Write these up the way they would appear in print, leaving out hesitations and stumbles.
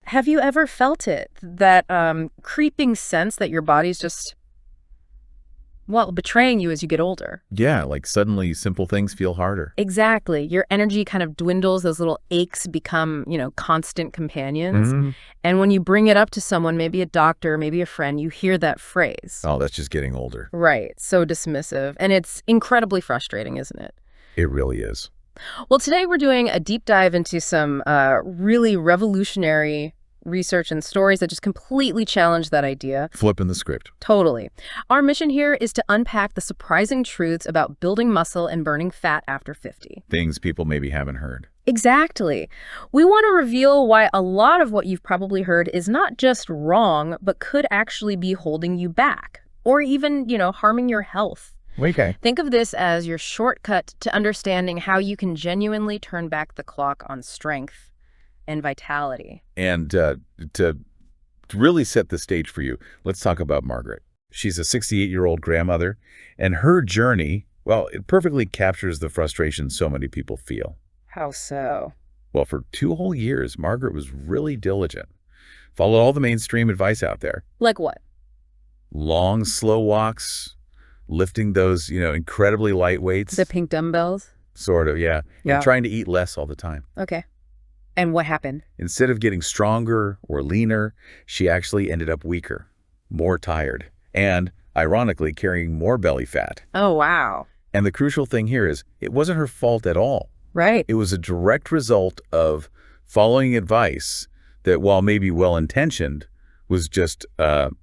Have you ever felt it, that creeping sense that your body's just, well, betraying you as you get older? Yeah, like suddenly simple things feel harder. Exactly. Your energy kind of dwindles. Those little aches become, constant companions. And when you bring it up to someone, maybe a doctor, maybe a friend, you hear that phrase. Oh, that's just getting older. Right. So dismissive. And it's incredibly frustrating, isn't it? It really is. Well, today we're doing a deep dive into some really revolutionary research and stories that just completely challenge that idea. Flipping the script. Totally. Our mission here is to unpack the surprising truths about building muscle and burning fat after 50. Things people maybe haven't heard. Exactly. We want to reveal why a lot of what you've probably heard is not just wrong, but could actually be holding you back, or even, harming your health. Okay. Think of this as your shortcut to understanding how you can genuinely turn back the clock on strength and vitality. And to really set the stage for you, let's talk about Margaret. She's a 68-year-old grandmother, and her journey, well, it perfectly captures the frustration so many people feel. How so? Well, for 2 whole years, Margaret was really diligent. Followed all the mainstream advice out there. Like what? Long, slow walks, lifting those, incredibly light weights. The pink dumbbells? Sort of, yeah. Yeah. And trying to eat less all the time. Okay. And what happened? Instead of getting stronger or leaner, she actually ended up weaker, more tired, and, ironically, carrying more belly fat. Oh, wow. And the crucial thing here is it wasn't her fault at all. Right. It was a direct result of following advice that, while maybe well-intentioned, was just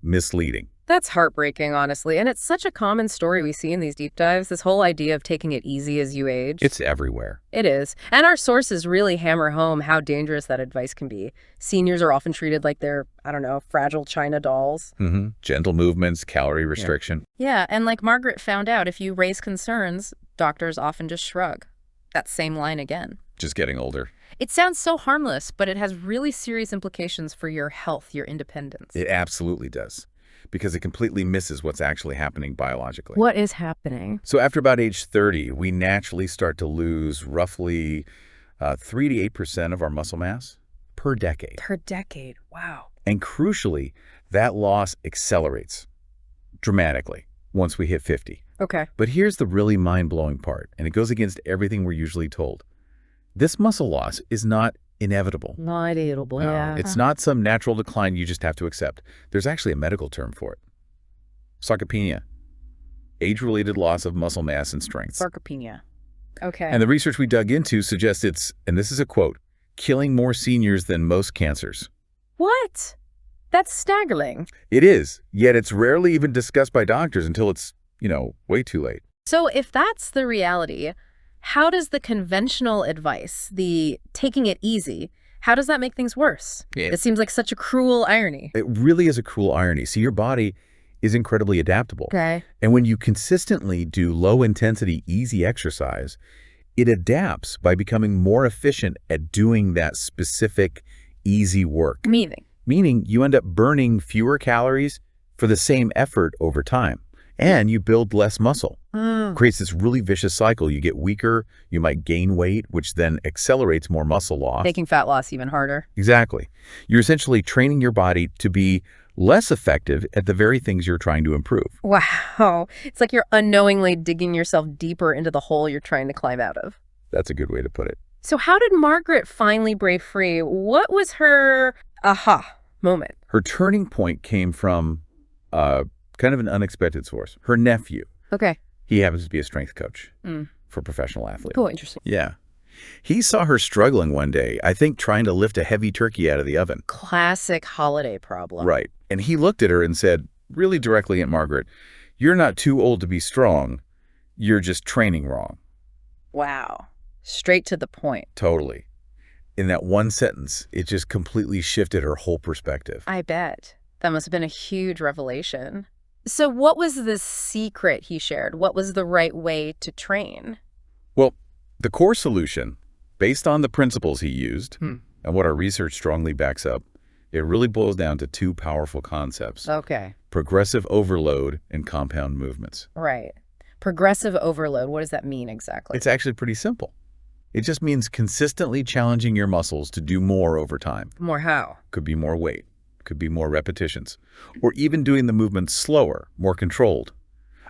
misleading. That's heartbreaking, honestly. And it's such a common story we see in these deep dives, this whole idea of taking it easy as you age. It's everywhere. It is. And our sources really hammer home how dangerous that advice can be. Seniors are often treated like they're, fragile china dolls. Gentle movements, calorie restriction. Yeah, and like Margaret found out, if you raise concerns, doctors often just shrug. That same line again. Just getting older. It sounds so harmless, but it has really serious implications for your health, your independence. It absolutely does, because it completely misses what's actually happening biologically. What is happening? So after about age 30, we naturally start to lose roughly 3 to 8% of our muscle mass per decade. Per decade. Wow. And crucially, that loss accelerates dramatically once we hit 50. Okay. But here's the really mind-blowing part, and it goes against everything we're usually told. This muscle loss is not inevitable. Not inevitable, yeah. It's not some natural decline you just have to accept. There's actually a medical term for it. Sarcopenia. Age-related loss of muscle mass and strength. Sarcopenia. Okay. And the research we dug into suggests it's, and this is a quote, killing more seniors than most cancers. What? That's staggering. It is, yet it's rarely even discussed by doctors until it's, way too late. So if that's the reality, how does the conventional advice, the taking it easy, how does that make things worse? It seems like such a cruel irony. It really is a cruel irony. See, your body is incredibly adaptable. Okay. And when you consistently do low-intensity, easy exercise, it adapts by becoming more efficient at doing that specific, easy work. Meaning you end up burning fewer calories for the same effort over time. And you build less muscle. Creates this really vicious cycle. You get weaker, you might gain weight, which then accelerates more muscle loss. Making fat loss even harder. Exactly. You're essentially training your body to be less effective at the very things you're trying to improve. Wow. It's like you're unknowingly digging yourself deeper into the hole you're trying to climb out of. That's a good way to put it. So how did Margaret finally break free? What was her aha moment? Her turning point came from kind of an unexpected source. Her nephew. Okay. He happens to be a strength coach for professional athletes. Oh, interesting. Yeah. He saw her struggling one day, I think trying to lift a heavy turkey out of the oven. Classic holiday problem. Right. And he looked at her and said, really directly at Margaret, "You're not too old to be strong. You're just training wrong." Wow. Straight to the point. Totally. In that one sentence, it just completely shifted her whole perspective. I bet. That must have been a huge revelation. So what was the secret he shared? What was the right way to train? Well, the core solution, based on the principles he used, and what our research strongly backs up, it really boils down to 2 powerful concepts. Okay. Progressive overload and compound movements. Right. Progressive overload, what does that mean exactly? It's actually pretty simple. It just means consistently challenging your muscles to do more over time. More how? Could be more weight, could be more repetitions, or even doing the movement slower, more controlled.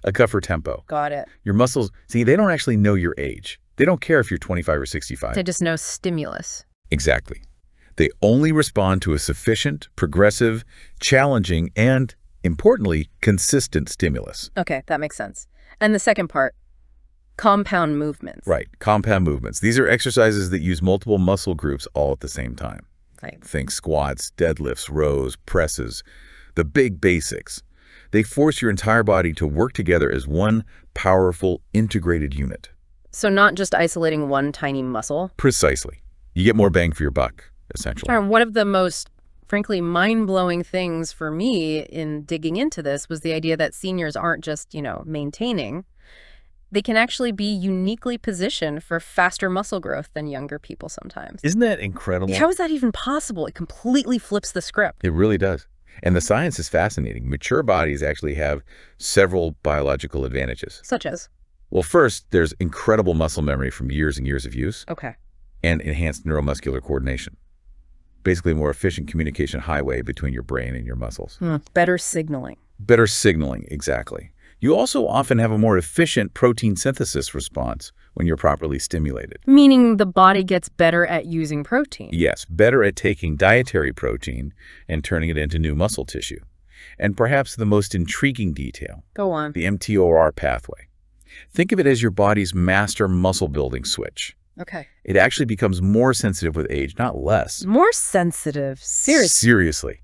A tougher tempo. Got it. Your muscles, see, they don't actually know your age. They don't care if you're 25 or 65. They just know stimulus. Exactly. They only respond to a sufficient, progressive, challenging, and, importantly, consistent stimulus. Okay, that makes sense. And the second part, compound movements. Right, compound movements. These are exercises that use multiple muscle groups all at the same time. Right. Think squats, deadlifts, rows, presses, the big basics. They force your entire body to work together as one powerful, integrated unit. So not just isolating one tiny muscle? Precisely. You get more bang for your buck, essentially. And one of the most, frankly, mind-blowing things for me in digging into this was the idea that seniors aren't just, maintaining. They can actually be uniquely positioned for faster muscle growth than younger people sometimes. Isn't that incredible? How is that even possible? It completely flips the script. It really does. And the science is fascinating. Mature bodies actually have several biological advantages. Such as? Well, first, there's incredible muscle memory from years and years of use. Okay. And enhanced neuromuscular coordination. Basically, a more efficient communication highway between your brain and your muscles. Better signaling. Better signaling, exactly. You also often have a more efficient protein synthesis response when you're properly stimulated. Meaning the body gets better at using protein. Yes, better at taking dietary protein and turning it into new muscle tissue. And perhaps the most intriguing detail. Go on. The MTOR pathway. Think of it as your body's master muscle building switch. Okay. It actually becomes more sensitive with age, not less. More sensitive? Seriously? Seriously.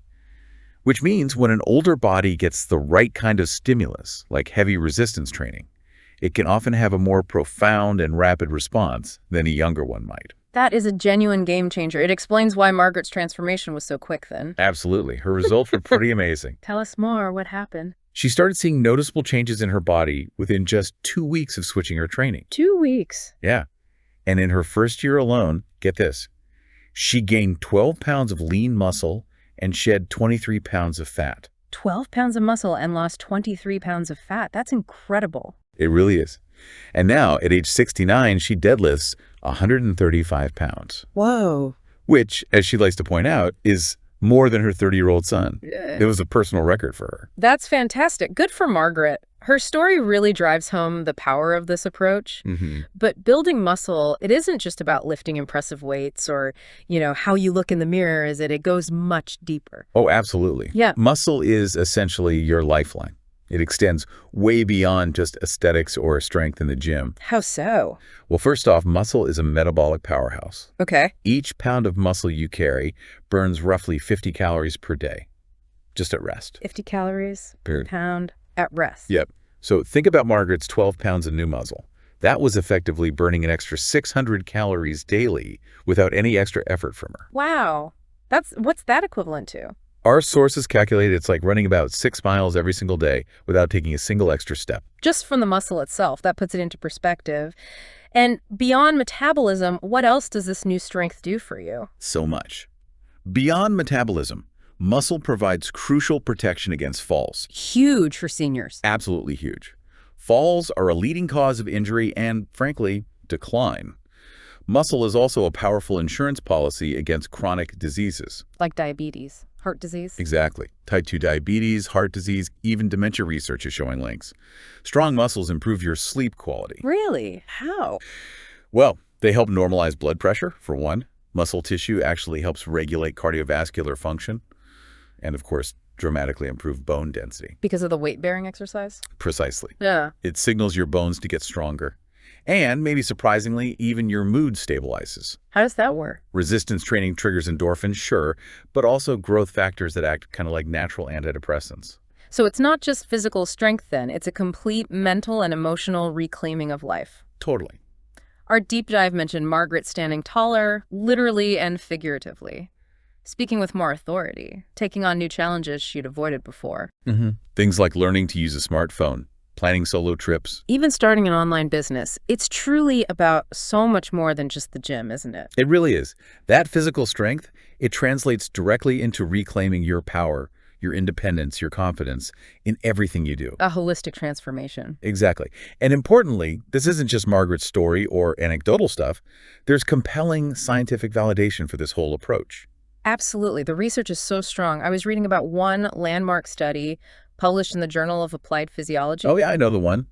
Which means when an older body gets the right kind of stimulus, like heavy resistance training, it can often have a more profound and rapid response than a younger one might. That is a genuine game changer. It explains why Margaret's transformation was so quick then. Absolutely. Her results were pretty amazing. Tell us more. What happened? She started seeing noticeable changes in her body within just 2 weeks of switching her training. 2 weeks? Yeah. And in her first year alone, get this, she gained 12 pounds of lean muscle and shed 23 pounds of fat. 12 pounds of muscle and lost 23 pounds of fat. That's incredible. It really is. And now, at age 69, she deadlifts 135 pounds. Whoa. Which, as she likes to point out, is more than her 30-year-old son. Yeah. It was a personal record for her. That's fantastic. Good for Margaret. Her story really drives home the power of this approach. But building muscle, it isn't just about lifting impressive weights or, how you look in the mirror, is it? It goes much deeper. Oh, absolutely. Yeah. Muscle is essentially your lifeline. It extends way beyond just aesthetics or strength in the gym. How so? Well, first off, muscle is a metabolic powerhouse. Okay. Each pound of muscle you carry burns roughly 50 calories per day, just at rest. 50 calories per pound at rest. Yep. So think about Margaret's 12 pounds of new muscle. That was effectively burning an extra 600 calories daily without any extra effort from her. Wow. What's that equivalent to? Our sources calculate it's like running about 6 miles every single day without taking a single extra step. Just from the muscle itself. That puts it into perspective. And beyond metabolism, what else does this new strength do for you? So much. Beyond metabolism, muscle provides crucial protection against falls. Huge for seniors. Absolutely huge. Falls are a leading cause of injury and, frankly, decline. Muscle is also a powerful insurance policy against chronic diseases. Like diabetes, heart disease? Exactly. Type 2 diabetes, heart disease, even dementia research is showing links. Strong muscles improve your sleep quality. Really? How? Well, they help normalize blood pressure, for one. Muscle tissue actually helps regulate cardiovascular function. And, of course, dramatically improve bone density. Because of the weight-bearing exercise? Precisely. Yeah. It signals your bones to get stronger. And, maybe surprisingly, even your mood stabilizes. How does that work? Resistance training triggers endorphins, sure, but also growth factors that act kind of like natural antidepressants. So it's not just physical strength then, it's a complete mental and emotional reclaiming of life. Totally. Our deep dive mentioned Margaret standing taller, literally and figuratively. Speaking with more authority, taking on new challenges she'd avoided before. Things like learning to use a smartphone, planning solo trips. Even starting an online business. It's truly about so much more than just the gym, isn't it? It really is. That physical strength, it translates directly into reclaiming your power, your independence, your confidence in everything you do. A holistic transformation. Exactly. And importantly, this isn't just Margaret's story or anecdotal stuff. There's compelling scientific validation for this whole approach. Absolutely. The research is so strong. I was reading about one landmark study published in the Journal of Applied Physiology. Oh, yeah, I know the one.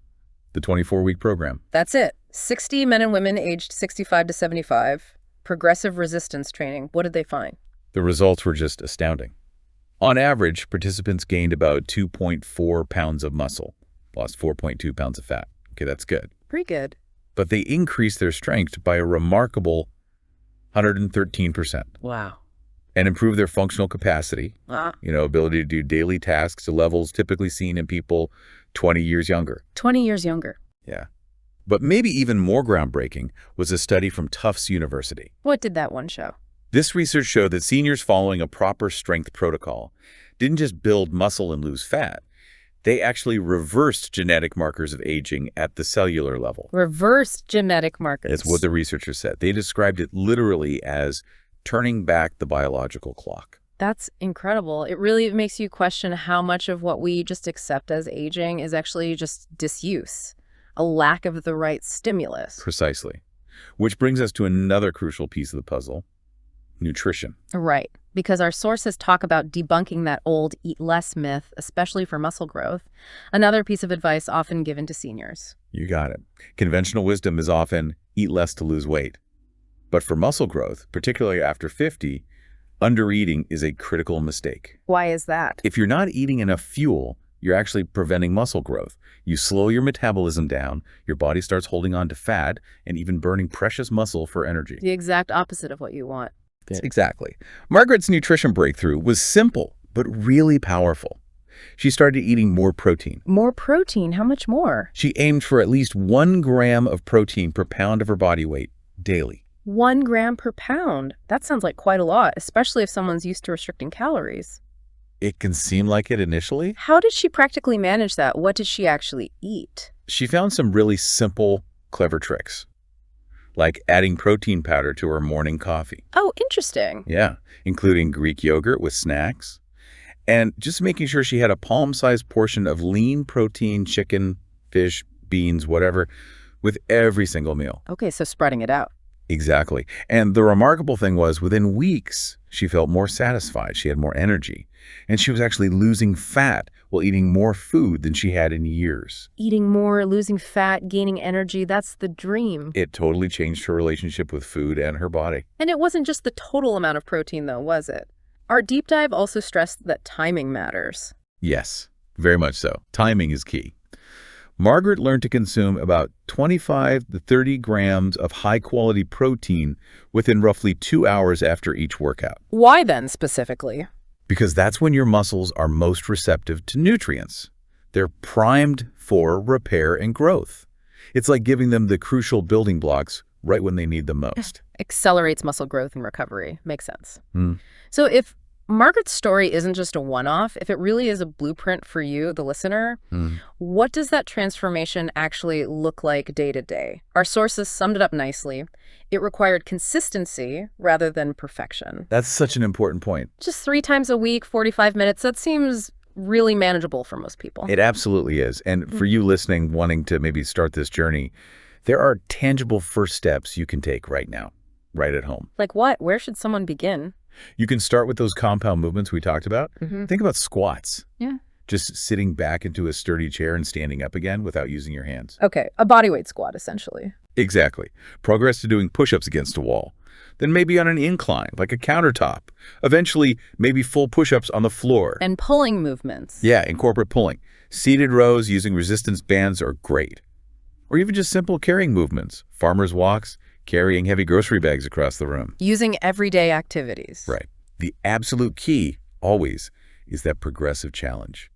The 24-week program. That's it. 60 men and women aged 65 to 75. Progressive resistance training. What did they find? The results were just astounding. On average, participants gained about 2.4 pounds of muscle, lost 4.2 pounds of fat. Okay, that's good. Pretty good. But they increased their strength by a remarkable 113%. Wow. And improved their functional capacity, ability to do daily tasks to levels typically seen in people 20 years younger. 20 years younger. Yeah. But maybe even more groundbreaking was a study from Tufts University. What did that one show? This research showed that seniors following a proper strength protocol didn't just build muscle and lose fat. They actually reversed genetic markers of aging at the cellular level. Reversed genetic markers. That's what the researchers said. They described it literally as turning back the biological clock. That's incredible. It really makes you question how much of what we just accept as aging is actually just disuse, a lack of the right stimulus. Precisely. Which brings us to another crucial piece of the puzzle, nutrition. Right. Because our sources talk about debunking that old eat less myth, especially for muscle growth. Another piece of advice often given to seniors. You got it. Conventional wisdom is often eat less to lose weight. But for muscle growth, particularly after 50, undereating is a critical mistake. Why is that? If you're not eating enough fuel, you're actually preventing muscle growth. You slow your metabolism down, your body starts holding on to fat, and even burning precious muscle for energy. The exact opposite of what you want. Exactly. Margaret's nutrition breakthrough was simple, but really powerful. She started eating more protein. More protein? How much more? She aimed for at least 1 gram of protein per pound of her body weight daily. 1 gram per pound? That sounds like quite a lot, especially if someone's used to restricting calories. It can seem like it initially. How did she practically manage that? What did she actually eat? She found some really simple, clever tricks, like adding protein powder to her morning coffee. Oh, interesting. Yeah, including Greek yogurt with snacks, and just making sure she had a palm-sized portion of lean protein, chicken, fish, beans, whatever, with every single meal. Okay, so spreading it out. Exactly. And the remarkable thing was, within weeks, she felt more satisfied. She had more energy. And she was actually losing fat while eating more food than she had in years. Eating more, losing fat, gaining energy, that's the dream. It totally changed her relationship with food and her body. And it wasn't just the total amount of protein, though, was it? Our deep dive also stressed that timing matters. Yes, very much so. Timing is key. Margaret learned to consume about 25 to 30 grams of high-quality protein within roughly 2 hours after each workout. Why then, specifically? Because that's when your muscles are most receptive to nutrients. They're primed for repair and growth. It's like giving them the crucial building blocks right when they need them most. Accelerates muscle growth and recovery. Makes sense. So if Margaret's story isn't just a one-off, if it really is a blueprint for you, the listener, what does that transformation actually look like day to day? Our sources summed it up nicely. It required consistency rather than perfection. That's such an important point. Just 3 times a week, 45 minutes, that seems really manageable for most people. It absolutely is. And for you listening, wanting to maybe start this journey, there are tangible first steps you can take right now, right at home. Like what? Where should someone begin? You can start with those compound movements we talked about. Think about squats. Yeah. Just sitting back into a sturdy chair and standing up again without using your hands. Okay, a bodyweight squat, essentially. Exactly. Progress to doing push-ups against a wall. Then maybe on an incline, like a countertop. Eventually, maybe full push-ups on the floor. And pulling movements. Yeah, incorporate pulling. Seated rows using resistance bands are great. Or even just simple carrying movements. Farmer's walks, carrying heavy grocery bags across the room. Using everyday activities. Right. The absolute key, always, is that progressive challenge.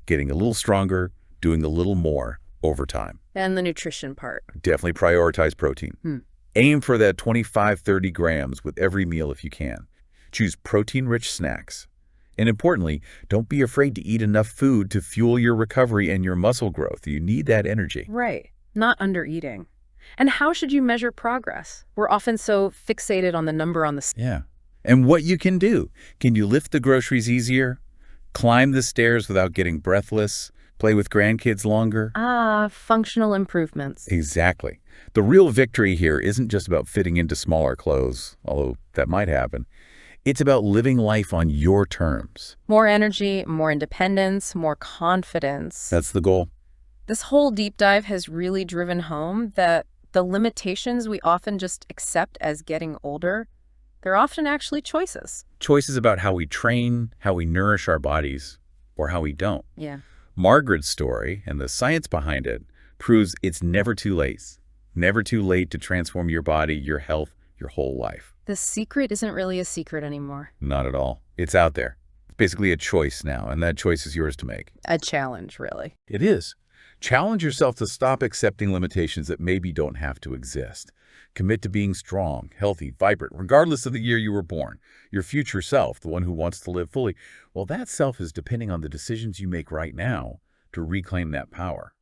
Getting a little stronger, doing a little more over time. And the nutrition part. Definitely prioritize protein. Aim for that 25-30 grams with every meal if you can. Choose protein-rich snacks. And importantly, don't be afraid to eat enough food to fuel your recovery and your muscle growth. You need that energy. Right. Not under-eating. And how should you measure progress? We're often so fixated on the number on the scale. Yeah. And what you can do. Can you lift the groceries easier? Climb the stairs without getting breathless, play with grandkids longer. Ah, functional improvements. Exactly. The real victory here isn't just about fitting into smaller clothes, although that might happen. It's about living life on your terms. More energy, more independence, more confidence. That's the goal. This whole deep dive has really driven home that the limitations we often just accept as getting older, they're often actually choices. Choices about how we train, how we nourish our bodies, or how we don't. Yeah. Margaret's story and the science behind it proves it's never too late. Never too late to transform your body, your health, your whole life. The secret isn't really a secret anymore. Not at all. It's out there. It's basically a choice now, and that choice is yours to make. A challenge, really. It is. Challenge yourself to stop accepting limitations that maybe don't have to exist. Commit to being strong, healthy, vibrant, regardless of the year you were born. Your future self, the one who wants to live fully, well, that self is depending on the decisions you make right now to reclaim that power.